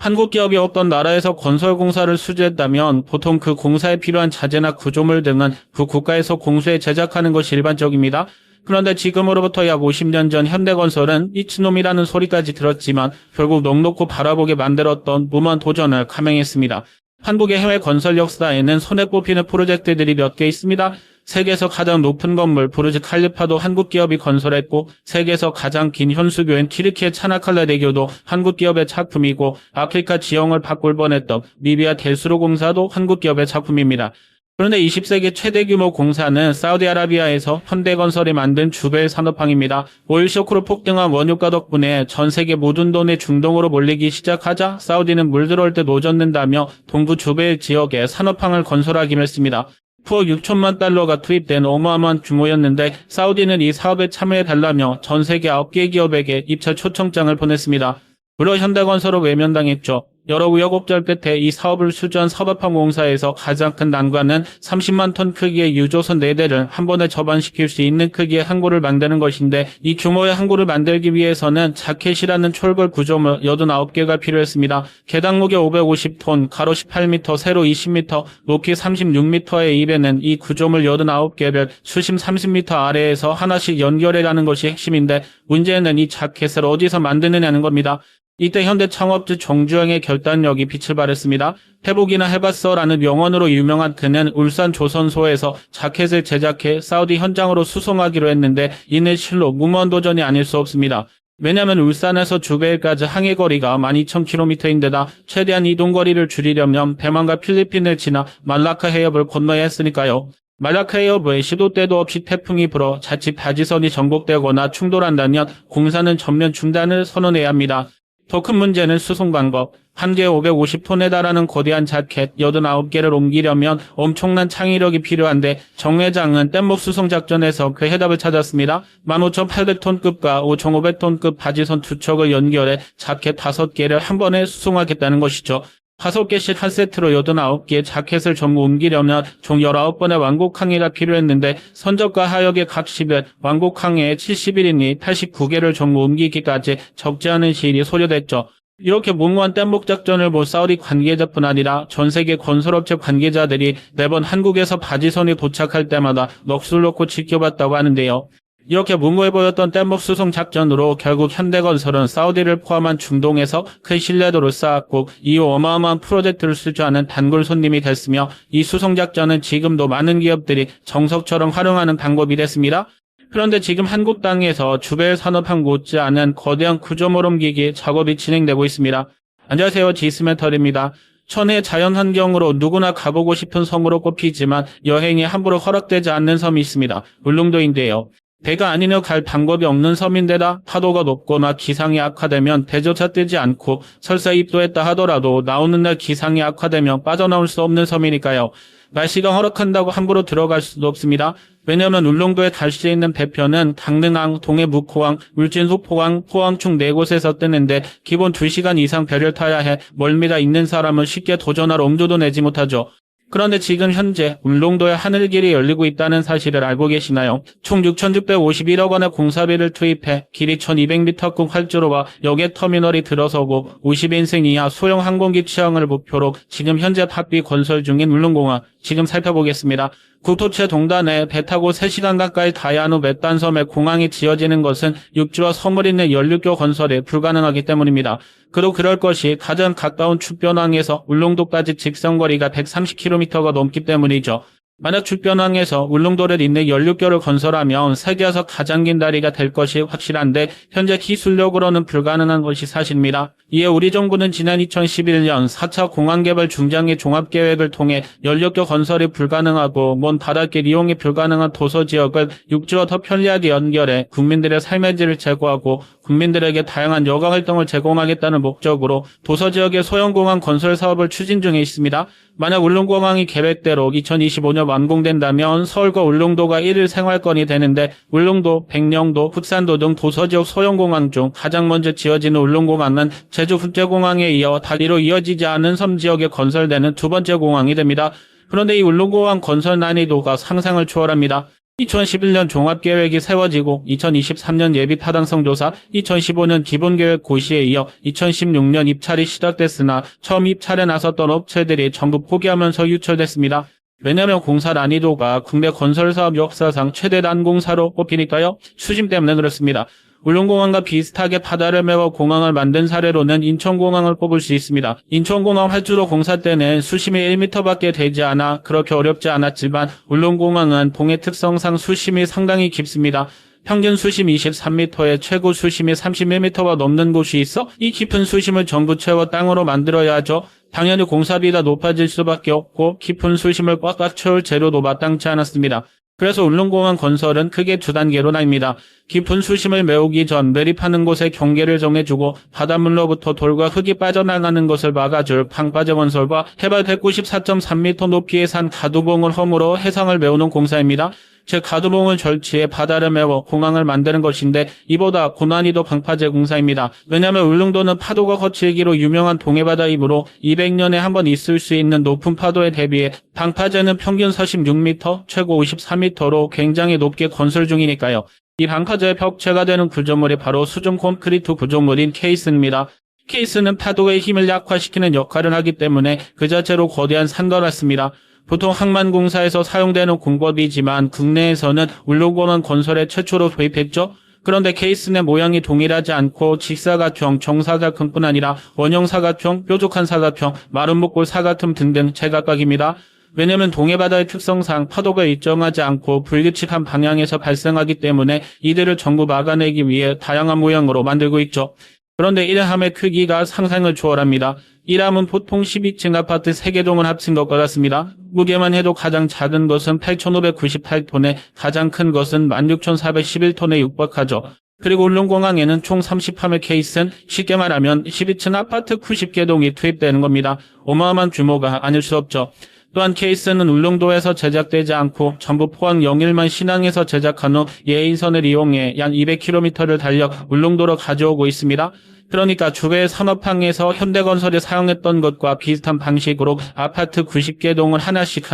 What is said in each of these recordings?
한국 기업이 어떤 나라에서 건설 공사를 수주했다면 보통 그 공사에 필요한 자재나 구조물 등은 그 국가에서 공수해 제작하는 것이 일반적입니다. 그런데 지금으로부터 약 50년 전 현대건설은 이치놈이라는 소리까지 들었지만 결국 넋놓고 바라보게 만들었던 무모한 도전을 감행했습니다. 한국의 해외 건설 역사에는 손에 꼽히는 프로젝트들이 몇 개 있습니다. 세계에서 가장 높은 건물 부르즈 칼리파도 한국 기업이 건설했고, 세계에서 가장 긴 현수교인 튀르키예 차나칼라 대교도 한국 기업의 작품이고, 아프리카 지형을 바꿀 뻔했던 리비아 델수로 공사도 한국 기업의 작품입니다. 그런데 20세기 최대 규모 공사는 사우디아라비아에서 현대건설이 만든 주벨 산업항입니다. 오일 쇼크로 폭등한 원유가 덕분에 전 세계 모든 돈이 중동으로 몰리기 시작하자 사우디는 물들어올 때 노젓는다며 동부 주벨 지역에 산업항을 건설하기로 했습니다. 9억 6천만 달러가 투입된 어마어마한 규모였는데 사우디는 이 사업에 참여해달라며 전 세계 9개 기업에게 입찰 초청장을 보냈습니다. 물론 현대건설은 외면당했죠. 여러 우여곡절 끝에 이 사업을 수주한 사법항공사에서 가장 큰 난관은 30만 톤 크기의 유조선 4대를 한 번에 접안시킬 수 있는 크기의 항구를 만드는 것인데, 이 규모의 항구를 만들기 위해서는 자켓이라는 철골 구조물 89개가 필요했습니다. 개당 무게 550톤, 가로 18m, 세로 20m, 높이 36m의 입에는 이 구조물 89개를 수심 30m 아래에서 하나씩 연결해라는 것이 핵심인데, 문제는 이 자켓을 어디서 만드느냐는 겁니다. 이때 현대 창업주 정주영의 결단력이 빛을 발했습니다. 해보기나 해봤어라는 명언으로 유명한 그는 울산 조선소에서 자켓을 제작해 사우디 현장으로 수송하기로 했는데, 이는 실로 무모한 도전이 아닐 수 없습니다. 왜냐하면 울산에서 주베일까지 항해 거리가 12,000km인데다 최대한 이동거리를 줄이려면 대만과 필리핀을 지나 말라카 해협을 건너야 했으니까요. 말라카 해협에 시도 때도 없이 태풍이 불어 자칫 바지선이 전복되거나 충돌한다면 공사는 전면 중단을 선언해야 합니다. 더 큰 문제는 수송 방법. 한 개에 550톤에 달하는 거대한 자켓 89개를 옮기려면 엄청난 창의력이 필요한데, 정 회장은 뗏목 수송 작전에서 그 해답을 찾았습니다. 15,800톤급과 5,500톤급 바지선 2척을 연결해 자켓 5개를 한 번에 수송하겠다는 것이죠. 5개씩 한 세트로 89개의 자켓을 전부 옮기려면 총 19번의 왕복 항해가 필요했는데, 선적과 하역의 각 10일, 왕복 항해에 70일이니 89개를 전부 옮기기까지 적지 않은 시일이 소요됐죠. 이렇게 무모한 뗏목 작전을 본 사우디 관계자뿐 아니라 전 세계 건설업체 관계자들이 매번 한국에서 바지선이 도착할 때마다 넋을 놓고 지켜봤다고 하는데요. 이렇게 무모해 보였던 뗏목 수송 작전으로 결국 현대건설은 사우디를 포함한 중동에서 큰 신뢰도를 쌓았고, 이후 어마어마한 프로젝트를 수주하는 단골 손님이 됐으며, 이 수송 작전은 지금도 많은 기업들이 정석처럼 활용하는 방법이 됐습니다. 그런데 지금 한국 땅에서 주벨 산업항 못지않은 거대한 구조물 옮기기 작업이 진행되고 있습니다. 안녕하세요, 지스멘털입니다. 천혜의 자연환경으로 누구나 가보고 싶은 섬으로 꼽히지만 여행이 함부로 허락되지 않는 섬이 있습니다. 울릉도인데요. 배가 아니면 갈 방법이 없는 섬인데다 파도가 높거나 기상이 악화되면 배조차 뜨지 않고, 설사 입도했다 하더라도 나오는 날 기상이 악화되면 빠져나올 수 없는 섬이니까요. 날씨가 허락한다고 함부로 들어갈 수도 없습니다. 왜냐하면 울릉도에 갈 수 있는 배편은 강릉항, 동해묵호항, 울진후포항, 포항 총 4곳에서 뜨는데 기본 2시간 이상 배를 타야 해 멀미가 있는 사람은 쉽게 도전할 엄두도 내지 못하죠. 그런데 지금 현재 울릉도에 하늘길이 열리고 있다는 사실을 알고 계시나요? 총 6,651억 원의 공사비를 투입해 길이 1,200m급 활주로와 역의 터미널이 들어서고 50인승 이하 소형 항공기 취항을 목표로 지금 현재 탑비 건설 중인 울릉공항, 지금 살펴보겠습니다. 국토채 동단에 배 타고 3시간 가까이 가야 한 후 맷단섬에 공항이 지어지는 것은 육지와 섬을 잇는 연륙교 건설이 불가능하기 때문입니다. 그도 그럴 것이 가장 가까운 축변항에서 울릉도까지 직선거리가 130km가 넘기 때문이죠. 만약 축변항에서 울릉도를 잇는 연륙교를 건설하면 세계에서 가장 긴 다리가 될 것이 확실한데, 현재 기술력으로는 불가능한 것이 사실입니다. 이에 우리 정부는 지난 2011년 4차 공항개발 중장기 종합계획을 통해 연륙교 건설이 불가능하고 먼 바닷길 이용이 불가능한 도서지역을 육지와 더 편리하게 연결해 국민들의 삶의 질을 제고하고 국민들에게 다양한 여가활동을 제공하겠다는 목적으로 도서지역의 소형공항 건설 사업을 추진 중에 있습니다. 만약 울릉공항이 계획대로 2025년 완공된다면 서울과 울릉도가 1일 생활권이 되는데, 울릉도, 백령도, 흑산도 등 도서지역 소형공항 중 가장 먼저 지어지는 울릉공항은 제주 국제공항에 이어 다리로 이어지지 않은 섬 지역에 건설되는 두 번째 공항이 됩니다. 그런데 이 울릉공항 건설 난이도가 상상을 초월합니다. 2011년 종합계획이 세워지고 2023년 예비 타당성 조사, 2015년 기본계획 고시에 이어 2016년 입찰이 시작됐으나 처음 입찰에 나섰던 업체들이 전부 포기하면서 유출됐습니다. 왜냐하면 공사 난이도가 국내 건설사업 역사상 최대 난공사로 꼽히니까요. 수심 때문에 그렇습니다. 울릉공항과 비슷하게 바다를 메워 공항을 만든 사례로는 인천공항을 꼽을 수 있습니다. 인천공항 활주로 공사 때는 수심이 1m밖에 되지 않아 그렇게 어렵지 않았지만 울릉공항은 동해 특성상 수심이 상당히 깊습니다. 평균 수심 23m에 최고 수심이 31m가 넘는 곳이 있어 이 깊은 수심을 전부 채워 땅으로 만들어야 하죠. 당연히 공사비가 높아질 수밖에 없고 깊은 수심을 꽉꽉 채울 재료도 마땅치 않았습니다. 그래서 울릉공항 건설은 크게 두 단계로 나뉩니다. 깊은 수심을 메우기 전 매립하는 곳에 경계를 정해주고 바닷물로부터 돌과 흙이 빠져나가는 것을 막아줄 방파제 건설과 해발 194.3m 높이의 산 가두봉을 허물어 해상을 메우는 공사입니다. 즉 가두봉을 절취해 바다를 메워 공항을 만드는 것인데 이보다 고난이도 방파제 공사입니다. 왜냐하면 울릉도는 파도가 거칠기로 유명한 동해바다이므로 200년에 한 번 있을 수 있는 높은 파도에 대비해 방파제는 평균 46m, 최고 54m로 굉장히 높게 건설 중이니까요. 이 방파제의 벽체가 되는 구조물이 바로 수중 콘크리트 구조물인 케이스입니다. 케이스는 파도의 힘을 약화시키는 역할을 하기 때문에 그 자체로 거대한 산과 같습니다. 보통 항만공사에서 사용되는 공법이지만 국내에서는 울릉공항 건설에 최초로 도입했죠. 그런데 케이스의 모양이 동일하지 않고 직사각형, 정사각형뿐 아니라 원형사각형, 뾰족한 사각형, 마른 목골 사각형 등등 제각각입니다. 왜냐하면 동해바다의 특성상 파도가 일정하지 않고 불규칙한 방향에서 발생하기 때문에 이들을 전부 막아내기 위해 다양한 모양으로 만들고 있죠. 그런데 1함의 크기가 상상을 초월합니다. 1함은 보통 12층 아파트 3개 동을 합친 것과 같습니다. 무게만 해도 가장 작은 것은 8,598톤에 가장 큰 것은 16,411톤에 육박하죠. 그리고 울릉공항에는 총 30함의 케이스는 쉽게 말하면 12층 아파트 90개 동이 투입되는 겁니다. 어마어마한 규모가 아닐 수 없죠. 또한 케이스는 울릉도에서 제작되지 않고 전부 포항 영일만 신항에서 제작한 후 예의선을 이용해 약 200km를 달려 울릉도로 가져오고 있습니다. 그러니까 주변의 산업항에서 현대건설이 사용했던 것과 비슷한 방식으로 아파트 90개 동을 하나씩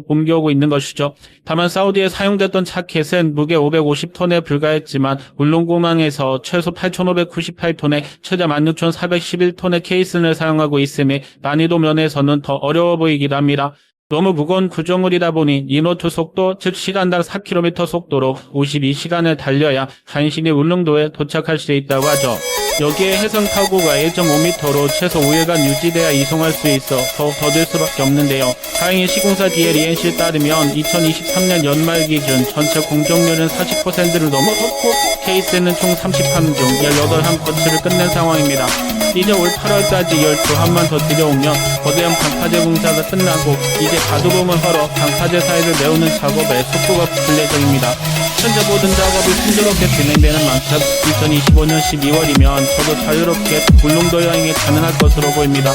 옮겨오고 있는 것이죠. 다만 사우디에 사용됐던 자켓은 무게 550톤에 불과했지만 울릉공항에서 최소 8,598톤에 최대 16,411톤의 케이스를 사용하고 있음에 난이도 면에서는 더 어려워 보이기도 합니다. 너무 무거운 구조물이다 보니 이노트 속도, 즉 시간당 4km 속도로 52시간을 달려야 간신히 울릉도에 도착할 수 있다고 하죠. 여기에 해상 파고가 1.5m로 최소 5일간 유지돼야 이송할 수 있어 더욱 더딜 수밖에 없는데요. 다행히 시공사 DLENC에 따르면 2023년 연말 기준 전체 공정률은 40%를 넘어섰고 케이스는 총 30함 중 18함 거치를 끝낸 상황입니다. 이제 올 8월까지 12함만 더 들여오면 거대한 방파제 공사가 끝나고 이제 가두봉을 헐어 방파제 사이를 메우는 작업에 속도가 붙을 예정입니다. 현재 모든 작업이 순조롭게 진행되는 만큼 2025년 12월이면 저도 자유롭게 울릉도 여행이 가능할 것으로 보입니다.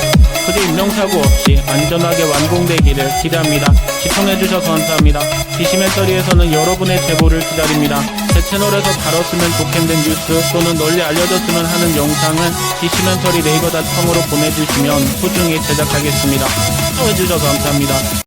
부디 인명사고 없이 안전하게 완공되기를 기대합니다. 시청해주셔서 감사합니다. 디시멘터리에서는 여러분의 제보를 기다립니다. 제 채널에서 다뤘으면 좋겠는 뉴스 또는 널리 알려졌으면 하는 영상은 디시멘터리 네이버닷컴으로 보내주시면 소중히 제작하겠습니다. 시청해주셔서 감사합니다.